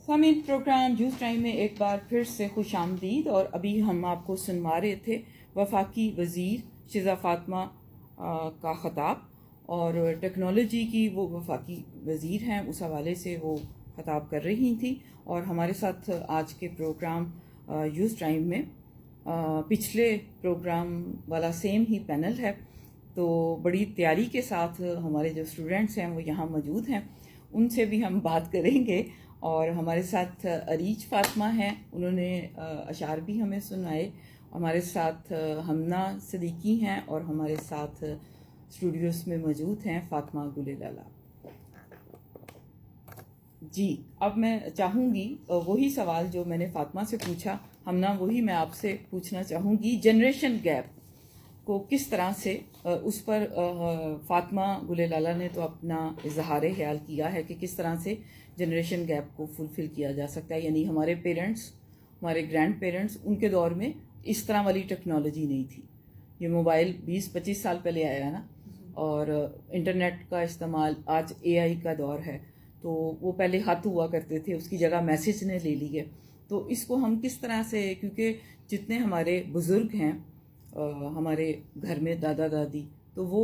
سامعین، programme juice time میں ایک بار پھر سے خوش آمدید. اور ابھی ہم آپ کو سنوا رہے تھے وفاقی وزیر شیزہ فاطمہ کا خطاب، اور ٹیکنالوجی کی وہ وفاقی وزیر ہیں، اس حوالے سے وہ خطاب کر رہی تھیں. اور ہمارے ساتھ آج کے پروگرام یوز ٹائم میں پچھلے پروگرام والا سیم ہی پینل ہے، تو بڑی تیاری کے ساتھ ہمارے جو اسٹوڈنٹس ہیں وہ یہاں موجود ہیں، ان سے بھی ہم بات کریں گے. اور ہمارے ساتھ عریج فاطمہ ہیں، انہوں نے اشعار بھی ہمیں سنائے. ہمارے ساتھ ہمنا صدیقی ہیں، اور ہمارے ساتھ اسٹوڈیوز میں موجود ہیں فاطمہ گل لالا. جی، اب میں چاہوں گی وہی سوال جو میں نے فاطمہ سے پوچھا، ہمنا، وہی میں آپ سے پوچھنا چاہوں گی. جنریشن گیپ کو کس طرح سے اس پر فاطمہ گل لالا نے تو اپنا اظہار خیال کیا ہے کہ کس طرح سے جنریشن گیپ کو فلفل کیا جا سکتا ہے. یعنی ہمارے پیرنٹس، ہمارے گرینڈ پیرنٹس، ان کے دور میں اس طرح والی ٹیکنالوجی نہیں تھی. یہ موبائل 20-25 سال پہلے آیا ہے نا، اور انٹرنیٹ کا استعمال، آج اے آئی کا دور ہے. تو وہ پہلے خط ہوا کرتے تھے، اس کی جگہ میسج نے لے لی ہے. تو اس کو ہم کس طرح سے، کیونکہ جتنے ہمارے بزرگ ہیں ہمارے گھر میں، دادا دادی، تو وہ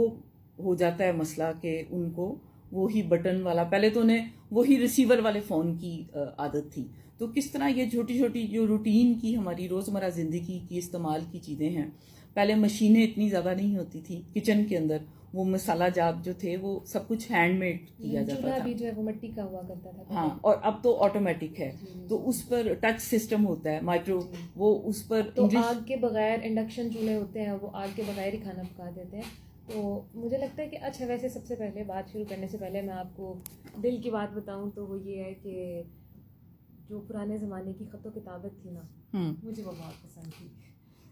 ہو جاتا ہے مسئلہ کہ ان کو وہی بٹن والا، پہلے تو انہیں وہی ریسیور والے فون کی عادت تھی. تو کس طرح یہ چھوٹی چھوٹی جو روٹین کی ہماری روزمرہ زندگی کی استعمال کی چیزیں ہیں، پہلے مشینیں اتنی زیادہ نہیں ہوتی تھی کچن کے اندر، وہ مسالہ جات جو تھے وہ سب کچھ ہینڈ میڈ کیا جاتا تھا. چولہا بھی جو ہے وہ مٹی کا ہوا کرتا تھا. ہاں، اور اب تو آٹومیٹک ہے، تو اس پر ٹچ سسٹم ہوتا ہے، مائکرو، وہ اس پر تو آگ کے بغیر انڈکشن چولہے ہوتے ہیں، وہ آگ کے بغیر ہی کھانا پکا دیتے ہیں. تو مجھے لگتا ہے کہ اچھا، ویسے سب سے پہلے بات شروع کرنے سے پہلے میں آپ کو دل کی بات بتاؤں تو وہ یہ ہے کہ جو پرانے زمانے کی خط و کتابت تھی نا، مجھے وہ بہت پسند تھی.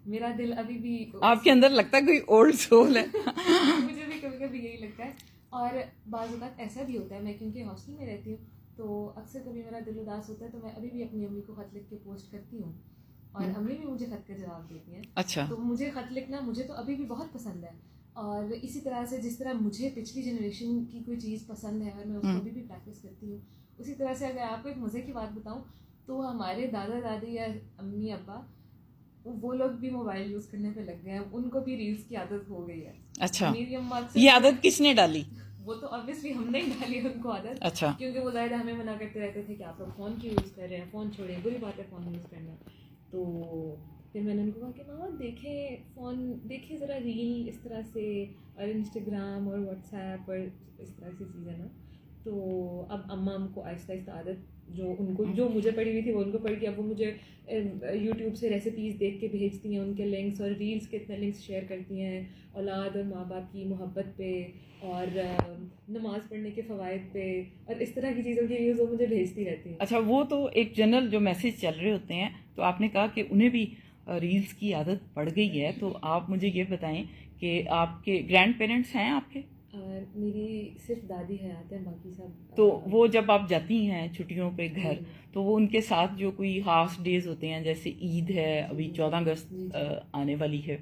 میرا دل ابھی بھی آپ کے اندر لگتا ہے کوئی اولڈ سول ہے. مجھے بھی کبھی کبھی یہی لگتا ہے. اور بعض اوقات ایسا بھی ہوتا ہے، میں کیونکہ ہاسٹل میں رہتی ہوں تو اکثر کبھی میرا دل اداس ہوتا ہے تو میں ابھی بھی اپنی امی کو خط لکھ کے پوسٹ کرتی ہوں، اور امی بھی مجھے خط کا جواب دیتی ہیں. اچھا. تو مجھے خط لکھنا مجھے تو ابھی بھی بہت پسند ہے. اور اسی طرح سے جس طرح مجھے پچھلی جنریشن کی کوئی چیز پسند ہے اور میں اس کو ابھی بھی پریکٹس کرتی ہوں، اسی طرح سے اگر آپ کو ایک مزے کی بات بتاؤں تو ہمارے دادا دادی یا امی ابا، وہ لوگ بھی موبائل یوز کرنے پہ لگ گئے ہیں، ان کو بھی ریلز کی عادت ہو گئی ہے. اچھا، یہ عادت کس نے ڈالی؟ وہ تو آبویسلی ہم نے ڈالی ان کو عادت. اچھا. کیونکہ وہ ظاہر ہمیں منع کرتے رہتے تھے کہ آپ لوگ فون کیوں یوز کر رہے ہیں، فون چھوڑیں، بری بات ہے فون یوز کرنا. تو پھر میں نے ان کو کہا کہ ماما دیکھیں فون، دیکھیں ذرا ریل اس طرح سے، اور انسٹاگرام اور واٹس ایپ اور اس طرح سے چیزیں نا. تو اب اماں ہم کو آہستہ آہستہ عادت جو ان کو، جو مجھے پڑھی ہوئی تھی وہ ان کو پڑھ کے، اب وہ مجھے یوٹیوب سے ریسیپیز دیکھ کے بھیجتی ہیں، ان کے لنکس، اور ریلس کے اتنے لنکس شیئر کرتی ہیں اولاد اور ماں باپ کی محبت پہ، اور نماز پڑھنے کے فوائد پہ، اور اس طرح کی چیزوں کی ویڈیوز وہ مجھے بھیجتی رہتی ہیں. اچھا، وہ تو ایک جنرل جو میسج چل رہے ہوتے ہیں. تو آپ نے کہا کہ انہیں بھی ریلز کی عادت پڑ گئی ہے، تو آپ مجھے یہ بتائیں کہ آپ کے گرینڈ پیرنٹس ہیں آپ کے؟ میری صرف دادی حیات ہیں، باقی سب. تو وہ جب آپ جاتی ہیں چھٹیوں پہ گھر، تو وہ ان کے ساتھ جو کوئی خاص ڈیز ہوتے ہیں، جیسے عید ہے، ابھی 14 اگست آنے والی ہے،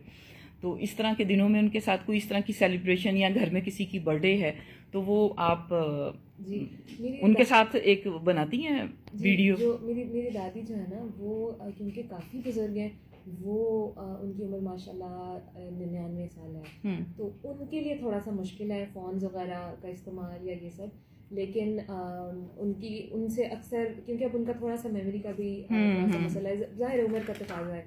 تو اس طرح کے دنوں میں ان کے ساتھ کوئی اس طرح کی سیلیبریشن، یا گھر میں کسی کی برتھ ڈے ہے تو وہ آپ ان کے ساتھ ایک بناتی ہیں ویڈیو؟ جو میری دادی جو ہے نا، وہ کیونکہ کافی بزرگ ہیں، وہ ان کی عمر ماشاء اللہ 99 سال ہے، تو ان کے لیے تھوڑا سا مشکل ہے فونز وغیرہ کا استعمال یا یہ سب. لیکن ان سے اکثر، کیونکہ اب ان کا تھوڑا سا میموری کا بھی تھوڑا سا مسئلہ ہے، ظاہر عمر کا تقاضا ہے،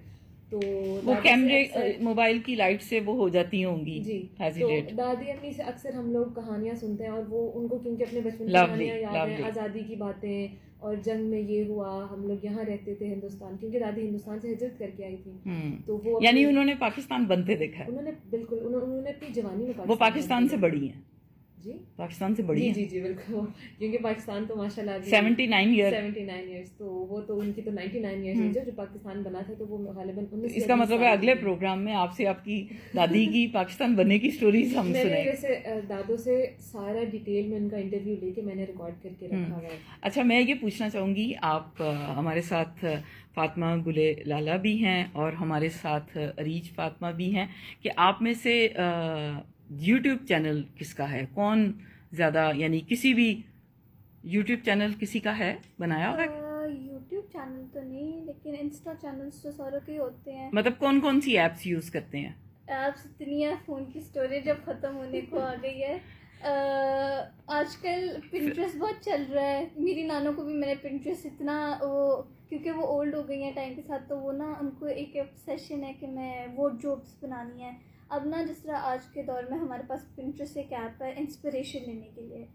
تو وہ کیمرے موبائل کی لائٹ سے وہ ہو جاتی ہوں گی. جی، تو دادی امی سے اکثر ہم لوگ کہانیاں سنتے ہیں، اور وہ ان کو کیونکہ اپنے بچپن کی کہانیاں یاد ہیں، آزادی کی باتیں، اور جنگ میں یہ ہوا، ہم لوگ یہاں رہتے تھے ہندوستان، کیونکہ دادی ہندوستان سے ہجرت کر کے آئی تھی. تو وہ یعنی انہوں نے پاکستان بنتے دیکھا ہے. انہوں نے بالکل، انہوں نے اپنی جوانی میں وہ پاکستان سے بڑی ہیں. جی، پاکستان سے بڑی ہیں. جی بالکل، کیونکہ پاکستان تو ماشاء اللہ 79 ایئرس، تو وہ تو ان کی تو 99 ایئرس ہے جو پاکستان بنا تھا، تو وہ غالباً 19. اس کا مطلب ہے اگلے پروگرام میں آپ سے آپ کی دادی کی پاکستان بننے کی سٹوریز ہم سنیں. میں نے ویسے دادوں سے سارا ڈیٹیل میں ان کا انٹرویو لے کے میں نے ریکارڈ کر کے رکھا ہوا ہے. اچھا، میں یہ پوچھنا چاہوں گی، آپ ہمارے ساتھ فاطمہ گل لالا بھی ہیں اور ہمارے ساتھ عریج فاطمہ بھی ہیں، کہ آپ میں سے یوٹیوب چینل کس کا ہے؟ کون زیادہ، یعنی کسی بھی یوٹیوب چینل کسی کا ہے بنایا ہوا ہے؟ چینل تو نہیں, لیکن انسٹا چینلس تو ساروں کے ہوتے ہیں. مطلب کون کون سی ایپس یوز کرتے ہیں؟ ایپس اتنی ہے, فون کی اسٹوریج اب ختم ہونے کو آ گئی ہے. آج کل پنٹریسٹ بہت چل رہا ہے. میری نانوں کو بھی میں نے پنٹریسٹ اتنا وہ, کیونکہ وہ اولڈ ہو گئی ہیں ٹائم کے ساتھ, تو وہ نا ان کو ایک سیشن ہے کہ میں وارڈروبس بنانی ہے. اب نا جس طرح آج کے دور میں ہمارے پاس پنٹریسٹ ایک ایپ ہے انسپریشن لینے کے لیے,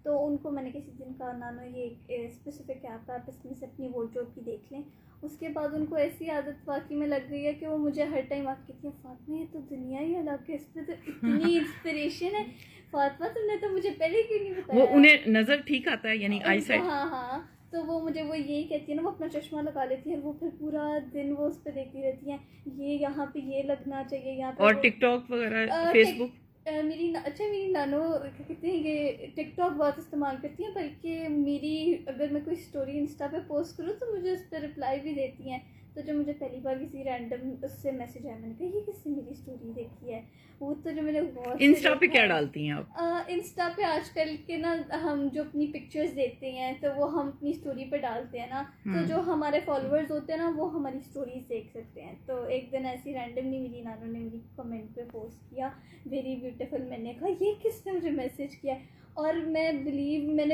تو ان کو میں نے کسی دن کہا نانو یہ ایک اسپیسیفک ایپ ہے, آپ اس میں سے اپنی وارڈروب کی دیکھ لیں. اس کے بعد ان کو ایسی عادت واقعی میں لگ گئی ہے کہ وہ مجھے ہر ٹائم آ کے کہتی ہیں فاطمہ یہ تو دنیا ہی الگ ہے, اس پہ تو اتنی انسپریشن ہے. فاطمہ تم نے تو مجھے پہلے کیوں نہیں بتایا. وہ انہیں نظر ٹھیک آتا ہے, یعنی آئی سائٹ. ہاں, تو وہ مجھے وہ یہی کہتی ہے نا, وہ اپنا چشمہ لگا لیتی ہیں, وہ پھر پورا دن وہ اس پہ دیکھتی رہتی ہیں, یہ یہاں پہ یہ لگنا چاہیے, یہاں پہ. اور ٹک ٹاک وغیرہ, فیس بک. میری نانو کہتے ہیں کہ ٹک ٹاک بہت استعمال کرتی ہیں, بلکہ میری اگر میں کوئی اسٹوری انسٹا پہ پوسٹ کروں تو مجھے اس پہ رپلائی بھی دیتی ہیں. تو جب مجھے پہلی بار کسی رینڈم اس سے میسج آیا, میں نے کہا یہ کس سے میری اسٹوری دیکھی ہے. وہ تو جو میں نے انسٹا پہ کیا ڈالتی ہیں آپ؟ انسٹا پہ آج کل کے نا ہم جو اپنی پکچرز دیتے ہیں تو وہ ہم اپنی اسٹوری پہ ڈالتے ہیں نا, تو جو ہمارے فالوورز ہوتے ہیں نا وہ ہماری اسٹوریز دیکھ سکتے ہیں. تو ایک دن ایسی رینڈملی میری نانو نے میری کمنٹ پہ پوسٹ کیا ویری بیوٹیفل. میں نے کہا یہ کس نے مجھے میسج کیا, اور میں نے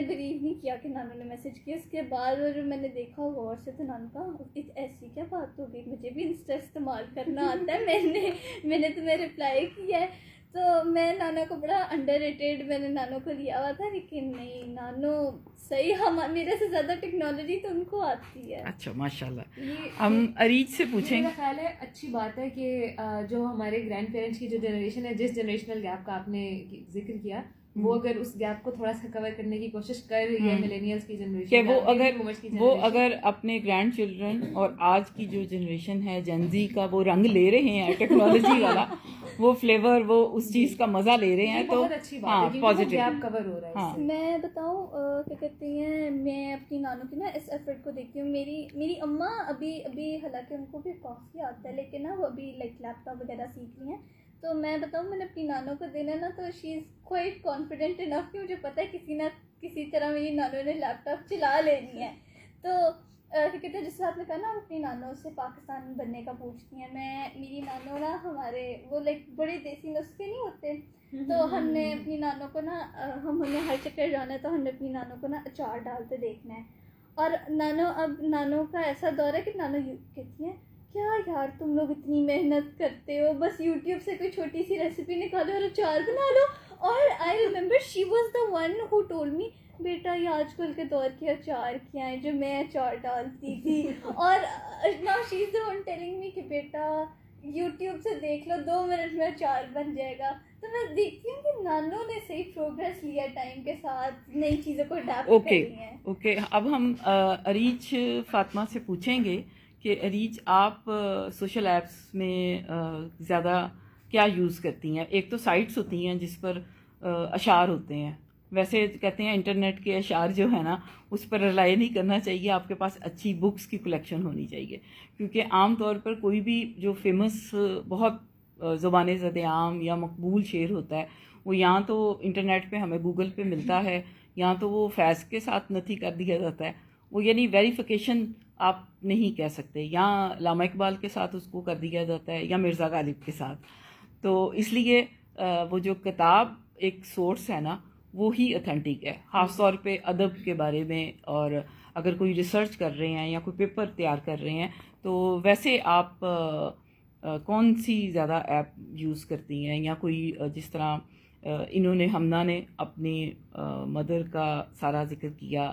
بلیو نہیں کیا کہ نانو نے میسج کیا. اس کے بعد اور میں نے دیکھا غور سے تو نانو کا ایسی کیا بات ہو گئی, مجھے بھی انسٹا استعمال کرنا آتا ہے, میں نے تمہیں رپلائی کیا ہے. تو میں نانا کو بڑا انڈر ریٹیڈ میں نے نانو کو لیا ہوا تھا, لیکن نہیں نانو صحیح میرے سے زیادہ ٹیکنالوجی تو ان کو آتی ہے. اچھا ماشاء اللہ. ہم اریج سے پوچھیں. میرا خیال ہے اچھی بات ہے کہ جو ہمارے گرینڈ پیرنٹس کی جو جنریشن ہے, جس جنریشنل گیپ کا آپ نے ذکر کیا, وہ اگر اس گیپ کو تھوڑا سا کور کرنے کی کوشش کر رہی ہے ملینیلز کی جنریشن, کہ وہ اگر اپنے گرینڈ چلڈرن اور آج کی جو جنریشن ہے جنزی کا وہ رنگ لے رہے ہیں ٹیکنالوجی والا, وہ فلیور, وہ اس چیز کا مزہ لے رہے ہیں, تو ہاں پازیٹیو گیپ کور ہو رہا ہے. ہاں میں بتاؤں کیا کہتے ہیں, میں اپنی نانو کی نا اس ایفرٹ کو دیکھتی ہوں. میری اماں ابھی حالانکہ ان کو بھی کافی آتا ہے, لیکن نا وہ ابھی لیپ ٹاپ وغیرہ سیکھ رہی ہیں. تو میں بتاؤں میں نے اپنی نانو کو دینا نا, تو شی از کوائٹ کانفیڈنٹ انف کہ مجھے پتہ ہے کسی نہ کسی طرح میری نانو نے لیپ ٹاپ چلا لینی ہے. تو کیا کہتے ہیں, جس سے آپ نے کہا نا اپنی نانو سے پاکستان بننے کا پوچھتی ہیں, میری نانو نا ہمارے وہ بڑے دیسی نسخے نہیں ہوتے, تو ہم نے اپنی نانو کو نا, ہمیں ہر چکر جانا ہے تو ہم نے اپنی نانو کو نا اچار ڈالتے دیکھنا ہے. اور نانو کا ایسا دور ہے کہ نانو کہتی ہیں کیا یار تم لوگ اتنی محنت کرتے ہو, بس یوٹیوب سے کوئی چھوٹی سی ریسیپی نکالو اور اچار بنا لو. اور I remember she was the one who told me بیٹا یہ آج کل کے دور کے اچار کیا ہیں جو میں اچار ڈالتی تھی. اور now she is the one telling me کہ بیٹا یوٹیوب سے دیکھ لو 2 منٹ میں اچار بن جائے گا. تو میں دیکھتی ہوں کہ نانو نے صحیح پروگریس لیا ٹائم کے ساتھ, نئی چیزوں کو اڈاپٹ کر لی ہیں. اوکے, اب ہم اریج فاطمہ سے پوچھیں گے کہ اریج آپ سوشل ایپس میں زیادہ کیا یوز کرتی ہیں؟ ایک تو سائٹس ہوتی ہیں جس پر اشعار ہوتے ہیں, ویسے کہتے ہیں انٹرنیٹ کے اشعار جو ہے نا اس پر رلائی نہیں کرنا چاہیے, آپ کے پاس اچھی بکس کی کلیکشن ہونی چاہیے, کیونکہ عام طور پر کوئی بھی جو فیمس بہت زبان زد عام یا مقبول شعر ہوتا ہے وہ یہاں تو انٹرنیٹ پہ ہمیں گوگل پہ ملتا ہے, یہاں تو وہ فیض کے ساتھ نتھی کر دیا جاتا ہے, وہ یعنی ویریفیکیشن آپ نہیں کہہ سکتے, یہاں علامہ اقبال کے ساتھ اس کو کر دیا جاتا ہے یا مرزا غالب کے ساتھ. تو اس لیے وہ جو کتاب ایک سورس ہے نا وہی اتھینٹک ہے, خاص طور پہ ادب کے بارے میں. اور اگر کوئی ریسرچ کر رہے ہیں یا کوئی پیپر تیار کر رہے ہیں تو ویسے آپ کون سی زیادہ ایپ یوز کرتی ہیں, یا کوئی جس طرح انہوں نے ہمنا نے اپنی مدر کا سارا ذکر کیا,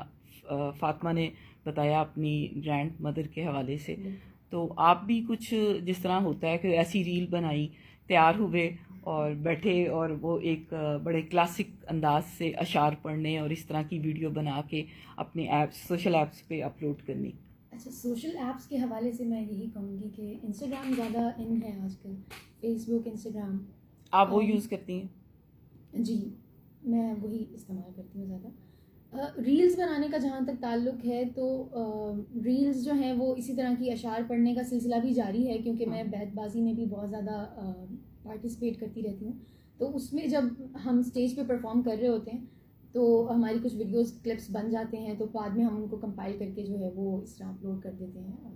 فاطمہ نے بتایا اپنی گرینڈ مدر کے حوالے سے, تو آپ بھی کچھ جس طرح ہوتا ہے کہ ایسی ریل بنائی, تیار ہوئے اور بیٹھے اور وہ ایک بڑے کلاسک انداز سے اشعار پڑھنے اور اس طرح کی ویڈیو بنا کے اپنے ایپس سوشل ایپس پہ اپلوڈ کرنی. اچھا, سوشل ایپس کے حوالے سے میں یہی کہوں گی کہ انسٹاگرام زیادہ ان ہے آج کل, فیس بک, انسٹاگرام. آپ وہ یوز کرتی ہیں؟ جی, میں وہی استعمال کرتی ہوں زیادہ. ریلز بنانے کا جہاں تک تعلق ہے تو ریلز جو ہیں وہ اسی طرح کی اشعار پڑھنے کا سلسلہ بھی جاری ہے, کیونکہ میں بیت بازی میں بھی بہت زیادہ پارٹیسپیٹ کرتی رہتی ہوں. تو اس میں جب ہم اسٹیج پہ پرفارم کر رہے ہوتے ہیں تو ہماری کچھ ویڈیوز کلپس بن جاتے ہیں تو بعد میں ہم ان کو کمپائل کر کے جو ہے وہ اس طرح اپلوڈ کر دیتے ہیں. اور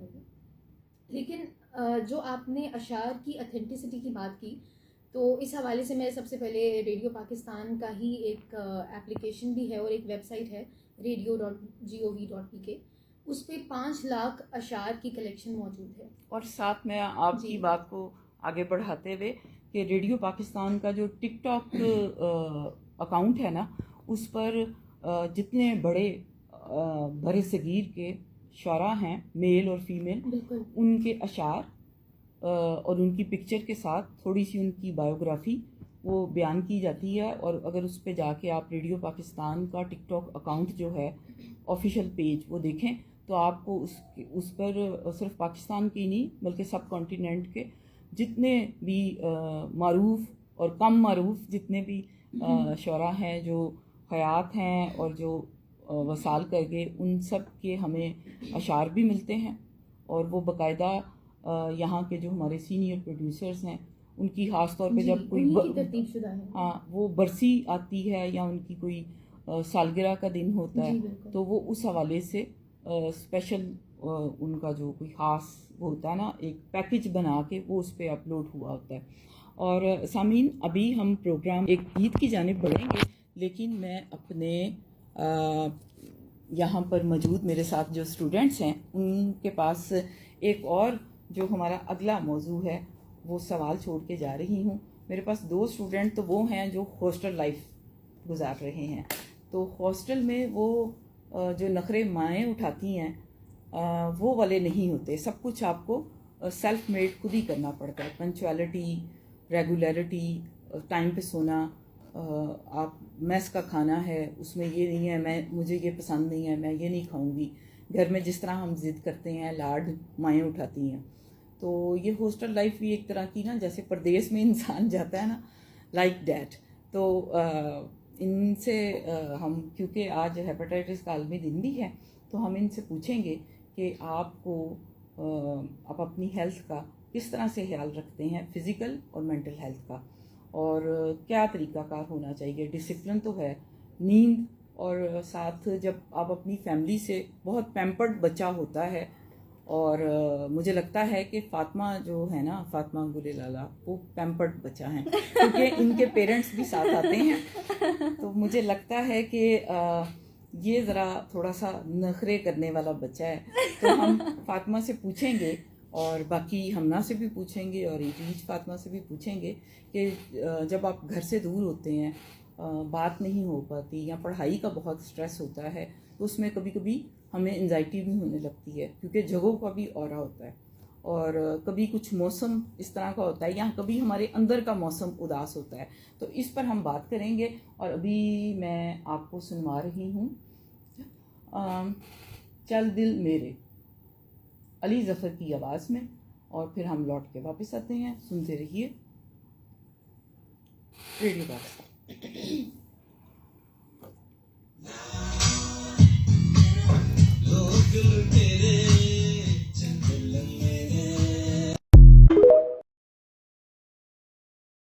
لیکن جو آپ نے اشعار کی اتھینٹسٹی کی بات کی تو اس حوالے سے میں سب سے پہلے ریڈیو پاکستان کا ہی ایک اپلیکیشن بھی ہے اور ایک ویب سائٹ ہے radio.gov.pk, اس پہ 5 لاکھ اشعار کی کلیکشن موجود ہے. اور ساتھ میں آپ کی بات کو آگے بڑھاتے ہوئے کہ ریڈیو پاکستان کا جو ٹک ٹاک اکاؤنٹ ہے نا, اس پر جتنے بڑے صغیر کے شعراء ہیں, میل اور فیمیل, بالکل ان کے اشعار اور ان کی پکچر کے ساتھ تھوڑی سی ان کی بایوگرافی وہ بیان کی جاتی ہے. اور اگر اس پہ جا کے آپ ریڈیو پاکستان کا ٹک ٹاک اکاؤنٹ جو ہے آفیشیل پیج وہ دیکھیں تو آپ کو اس پر صرف پاکستان کی نہیں بلکہ سب کانٹیننٹ کے جتنے بھی معروف اور کم معروف جتنے بھی شعراء ہیں جو حیات ہیں اور جو وصال کر گئے, ان سب کے ہمیں اشعار بھی ملتے ہیں. اور وہ باقاعدہ یہاں کے جو ہمارے سینئر پروڈیوسرز ہیں ان کی خاص طور پہ جب کوئی ترتیب شدہ ہے, ہاں وہ برسی آتی ہے یا ان کی کوئی سالگرہ کا دن ہوتا ہے تو وہ اس حوالے سے اسپیشل ان کا جو کوئی خاص ہوتا ہے نا ایک پیکج بنا کے وہ اس پہ اپلوڈ ہوا ہوتا ہے. اور سامعین, ابھی ہم پروگرام ایک عید کی جانب بڑھیں گے, لیکن میں اپنے یہاں پر موجود میرے ساتھ جو اسٹوڈنٹس ہیں ان کے پاس ایک اور جو ہمارا اگلا موضوع ہے وہ سوال چھوڑ کے جا رہی ہوں. میرے پاس 2 اسٹوڈنٹ تو وہ ہیں جو ہاسٹل لائف گزار رہے ہیں. تو ہاسٹل میں وہ جو نخرے مائیں اٹھاتی ہیں وہ والے نہیں ہوتے. سب کچھ آپ کو سیلف میڈ خود ہی کرنا پڑتا ہے. پنچویلٹی, ریگولیرٹی, ٹائم پہ سونا, آپ میس کا کھانا ہے اس میں یہ نہیں ہے مجھے یہ پسند نہیں ہے میں یہ نہیں کھاؤں گی. گھر میں جس طرح ہم ضد کرتے ہیں لاڈ مائیں اٹھاتی ہیں. تو یہ ہاسٹل لائف بھی ایک طرح کی نا جیسے پردیس میں انسان جاتا ہے نا, لائک دیٹ. تو ان سے ہم کیونکہ آج ہیپاٹائٹس کا عالمی دن بھی ہے تو ہم ان سے پوچھیں گے کہ آپ کو آپ اپنی ہیلتھ کا کس طرح سے خیال رکھتے ہیں, فزیکل اور مینٹل ہیلتھ کا, اور کیا طریقہ کار ہونا چاہیے. ڈسپلن تو ہے, نیند, اور ساتھ جب آپ اپنی فیملی سے بہت پیمپرڈ بچہ ہوتا ہے. اور مجھے لگتا ہے کہ فاطمہ جو ہے نا, فاطمہ گل لالا, وہ پیمپرڈ بچہ ہیں کیونکہ ان کے پیرنٹس بھی ساتھ آتے ہیں. تو مجھے لگتا ہے کہ یہ ذرا تھوڑا سا نخرے کرنے والا بچہ ہے. تو ہم فاطمہ سے پوچھیں گے اور باقی ہمنا سے بھی پوچھیں گے اور ایج فاطمہ سے بھی پوچھیں گے کہ جب آپ گھر سے دور ہوتے ہیں, بات نہیں ہو پاتی یا پڑھائی کا بہت سٹریس ہوتا ہے تو اس میں کبھی کبھی ہمیں انزائٹی بھی ہونے لگتی ہے کیونکہ جگہوں کا بھی اورا ہوتا ہے. اور کبھی کچھ موسم اس طرح کا ہوتا ہے یا کبھی ہمارے اندر کا موسم اداس ہوتا ہے. تو اس پر ہم بات کریں گے. اور ابھی میں آپ کو سنوا رہی ہوں چل دل میرے, علی ظفر کی آواز میں, اور پھر ہم لوٹ کے واپس آتے ہیں. سنتے رہیے ریڈیو پاکستان.